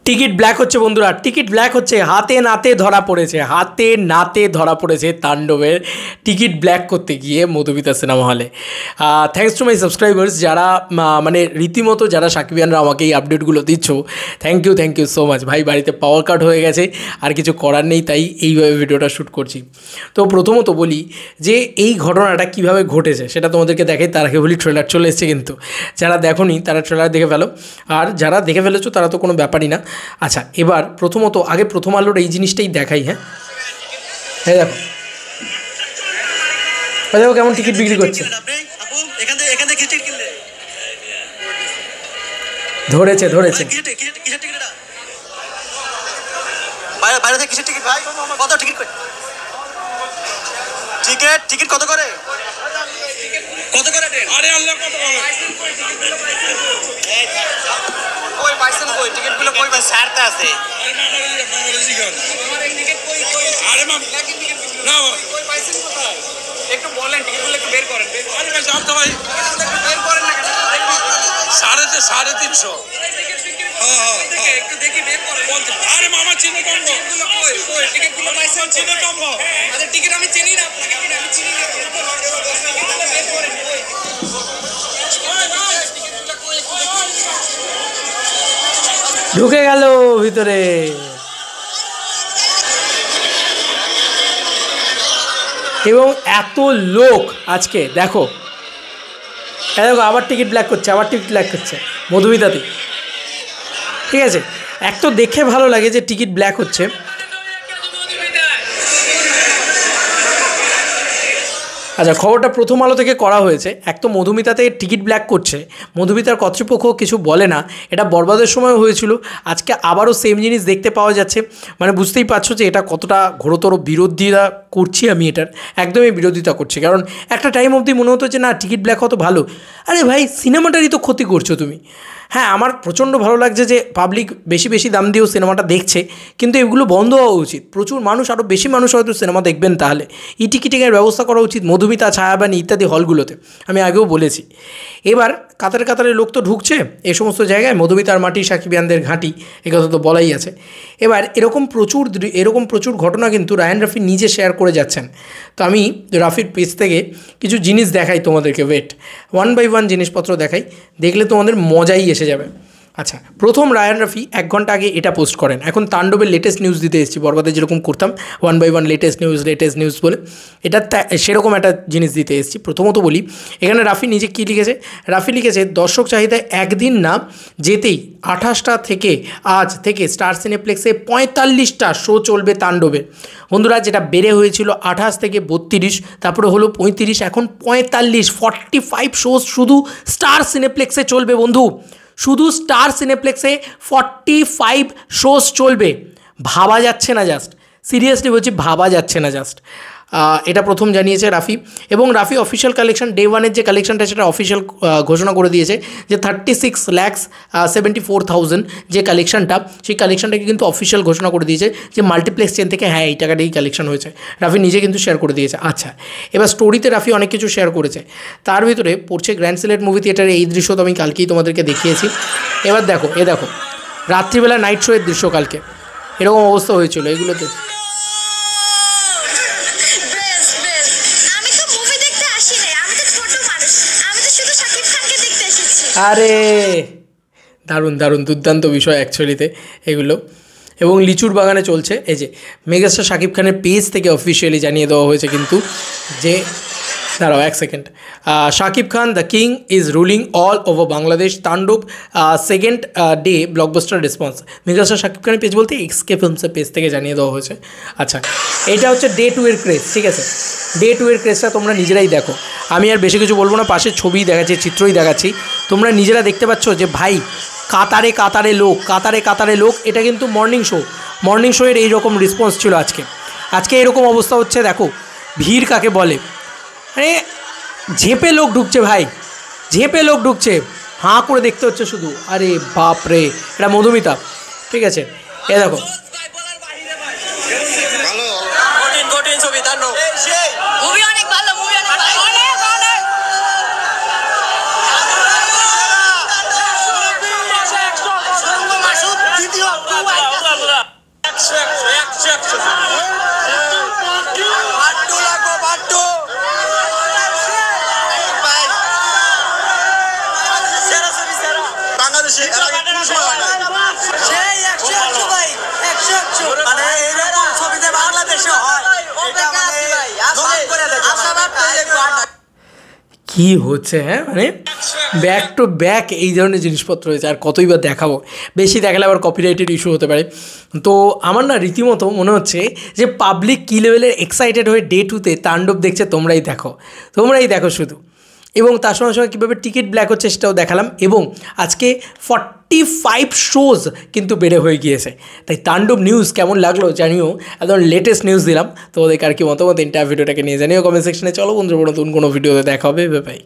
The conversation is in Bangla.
টিকিট ব্ল্যাক হচ্ছে বন্ধুরা, টিকিট ব্ল্যাক হচ্ছে, হাতে নাতে ধরা পড়েছে, হাতে নাতে ধরা পড়েছে তাণ্ডবের টিকিট ব্ল্যাক করতে গিয়ে মধুমিতা সিনেমা হলে। থ্যাঙ্কস টু মাই সাবস্ক্রাইবার্স, যারা মানে রীতিমতো যারা সাকিবিয়ানরা আমাকে এই আপডেটগুলো দিচ্ছ, থ্যাংক ইউ সো মাচ ভাই। বাড়িতে পাওয়ার কাট হয়ে গেছে, আর কিছু করার নেই, তাই এইভাবে ভিডিওটা শ্যুট করছি। তো প্রথমত বলি যে এই ঘটনাটা কিভাবে ঘটেছে সেটা তোমাদেরকে দেখাই, তার আগে বলি ট্রেলার চলে এসছে, কিন্তু যারা দেখোনি তারা ট্রেলার দেখে ফেলো, আর যারা দেখে ফেলেছো তারা তো কোনো ব্যাপারই না। আচ্ছা, এবার প্রথমত আগে প্রথম আলোর এই জিনিসটাই দেখাই। হ্যাঁ দেখো, দেখো কেমন টিকিট বিক্রি করছে। ধরেছে টিকিট কত করে? আরে আল্লাহ, কত করে? কই পাইছেন? কই টিকিটগুলো কই ভাই? স্যারটা আছে। আরে মামা রেজিগান আমার এই টিকিট কই? আরে মামা না কই পাইছেন কোথায়? একটু বলেন, টিকিটগুলো একটু বের করেন। আরে ভাই জানতো ভাই, বের করেন না কেন? 350। হ্যাঁ একটু দেখি বের করেন। আরে মামা চিনে কম টিকিটগুলো কই? কই টিকিটগুলো পাইছেন? চিনে কম। আরে টিকিট আমি চিনি না, আপনাকে আমি চিনি না। বের করেন কই? ঢুকে গেল ভিতরে। এবং এত লোক আজকে দেখো, দেখো আবার টিকিট ব্ল্যাক করছে মধুমিতাতে। ঠিক আছে, এক তো দেখে ভালো লাগে যে টিকিট ব্ল্যাক হচ্ছে। আচ্ছা, খবরটা প্রথম আলো থেকে করা হয়েছে। এক তো মধুমিতাতে টিকিট ব্ল্যাক করছে, মধুমিতার কর্তৃপক্ষ কিছু বলে না, এটা বরবাদের সময় হয়েছিল, আজকে আবারও সেম জিনিস দেখতে পাওয়া যাচ্ছে। মানে বুঝতেই পারছো যে এটা কতটা ঘোরতর বিরোধিতা করছি আমি, এটার একদমই বিরোধিতা করছি। কারণ একটা টাইম অবধি মনে হতো যে না, টিকিট ব্ল্যাক হতো ভালো। আরে ভাই, সিনেমাটারই তো ক্ষতি করছো তুমি। হ্যাঁ, আমার প্রচণ্ড ভালো লাগছে যে পাবলিক বেশি দাম দিয়েও সিনেমাটা দেখছে, কিন্তু এগুলো বন্ধ হওয়া উচিত। প্রচুর মানুষ, আরও বেশি মানুষ হয়তো সিনেমা দেখবেন, তাহলে ই টিকিটিংয়ের ব্যবস্থা করা উচিত মধুমিতা, ছায়াবাণী ইত্যাদি হলগুলোতে। আমি আগেও বলেছি। এবার কাতারে লোক তো ঢুকছে এই সমস্ত জায়গায়, মধুমিতার মাটি, সাকিবিয়ানদের ঘাঁটি, এ কথা তো বলাই আছে। এবার এরকম প্রচুর ঘটনা কিন্তু রায়ান রাফি নিজে শেয়ার করে যাচ্ছেন। তো আমি রাফির পেজ থেকে কিছু জিনিস দেখাই তোমাদেরকে, ওয়েট, 1 by 1 জিনিসপত্র দেখাই, দেখলে তোমাদের মজাই এসে যাবে। আচ্ছা, প্রথম রায়ান রাফি 1 ঘন্টা আগে এটা পোস্ট করেন। এখন তাণ্ডবের লেটেস্ট নিউজ দিতে এসেছি, বরবাদে যেরকম করতাম 1 by 1 লেটেস্ট নিউজ বলে, এটা সেরকম একটা জিনিস দিতে এসেছি। প্রথমত বলি, এখানে রাফি নিজে কী লিখেছে। রাফি লিখেছে, দর্শক চাহিদায় একদিন না যেতেই 28টা থেকে আজ থেকে স্টার সিনেপ্লেক্সে 45টা শো চলবে তাণ্ডবের। বন্ধুরা, যেটা বেড়ে হয়েছিল 28 থেকে 32, তারপরে হলো 35, এখন 45 শোজ শুধু স্টার সিনেপ্লেক্সে চলবে বন্ধু। শুধু স্টার সিনেপ্লেক্সে 45 শোজ চলবে। ভাবা যাচ্ছে না, জাস্ট সিরিয়াসলি বলছি, ভাবা যাচ্ছে না জাস্ট। এটা প্রথম জানিয়েছে রাফি। এবং রাফি অফিসিয়াল কালেকশন, ডে 1-এর যে কালেকশনটা সেটা অফিসিয়াল ঘোষণা করে দিয়েছে যে 36,74,000 যে কালেকশনটা, সেই কালেকশনটাকে কিন্তু অফিসিয়াল ঘোষণা করে দিয়েছে যে মাল্টিপ্লেক্স চেন থেকে হ্যাঁ এই টাকাটাই কালেকশন হয়েছে। রাফি নিজে কিন্তু শেয়ার করে দিয়েছে। আচ্ছা, এবার স্টোরিতে রাফি অনেক কিছু শেয়ার করেছে, তার ভিতরে পড়ছে গ্র্যান্ড সিলেট মুভি থিয়েটারে এই দৃশ্য তো আমি কালকেই তোমাদেরকে দেখিয়েছি। এবার দেখো, দেখো রাত্রিবেলা নাইট শোয়ের দৃশ্য, কালকে এরকম অবস্থা হয়েছিল এগুলোতে। আরে দারুণ দুর্দান্ত বিষয় অ্যাকচুয়ালিতে এগুলো। এবং লিচুর বাগানে চলছে, এই যে মেগাস্টার শাকিব খানের পেজ থেকে অফিসিয়ালি জানিয়ে দেওয়া হয়েছে কিন্তু যে, দাঁড়াও 1 second, Shakib Khan the king is ruling all over Bangladesh, Taandob second day blockbuster response. Megastar Shakib খানের পেজ বলতে এক্সকে ফিল্মসের পেজ থেকে জানিয়ে দেওয়া হয়েছে। আচ্ছা, এটা হচ্ছে ডে 2 এর ক্রেজ, ঠিক আছে? ডে 2 এর ক্রেজটা তোমরা নিজেরাই দেখো, আমি আর বেশি কিছু বলবো না, পাশে ছবি দেখাচ্ছি, চিত্রই দেখাচ্ছি, তোমরা নিজেরা দেখতে পাচ্ছ যে ভাই কাতারে লোক। এটা কিন্তু মর্নিং শোয়ের এইরকম রেসপন্স ছিল আজকে এরকম অবস্থা হচ্ছে। দেখো ভিড় কাকে বলে, মানে ঝেঁপে লোক ঢুকছে ভাই, হাঁ করে দেখতে হচ্ছে শুধু। আরে বাপ রে, এটা মধুমিতা, ঠিক আছে? এ দেখো, বাড্ডু লাগবো, বাড্ডু। ভাই, সেরা ছবি, সেরা। বাংলাদেশে এর আগে কোনো সময় হয় নাই। সেই 100 ভাই, 100 মানে এরকম ছবিতে বাংলাদেশে হয়, এটা মানে নবাব করে দেখে আশাবাদ তৈরি করে। কি হচ্ছে হ্যাঁ, মানে ব্যাক টু ব্যাক এই ধরনের জিনিসপত্র হয়েছে, আর কতই বা দেখাবো, বেশি দেখালে আবার কপিরাইটের ইস্যু হতে পারে। তো আমার না রীতিমতো মনে হচ্ছে যে পাবলিক কী লেভেলের এক্সাইটেড হয়ে ডে 2তে তাণ্ডব দেখছে, তোমরাই দেখো শুধু। এবং তার সঙ্গে সঙ্গে কীভাবে টিকিট ব্ল্যাক হচ্ছে সেটাও দেখালাম। এবং আজকে 45 শোজ কিন্তু বেড়ে হয়ে গিয়েছে। তাই তাণ্ডব নিউজ কেমন লাগলো জানিও, একদম লেটেস্ট নিউজ দিলাম। তো ওদের আর কি মতামত ইন্টার ভিডিওটাকে নিয়ে জানিও কমেন্ট সেকশনে। চলো বন্ধুরা, নতুন কোনো ভিডিওতে দেখা হবে, বাই।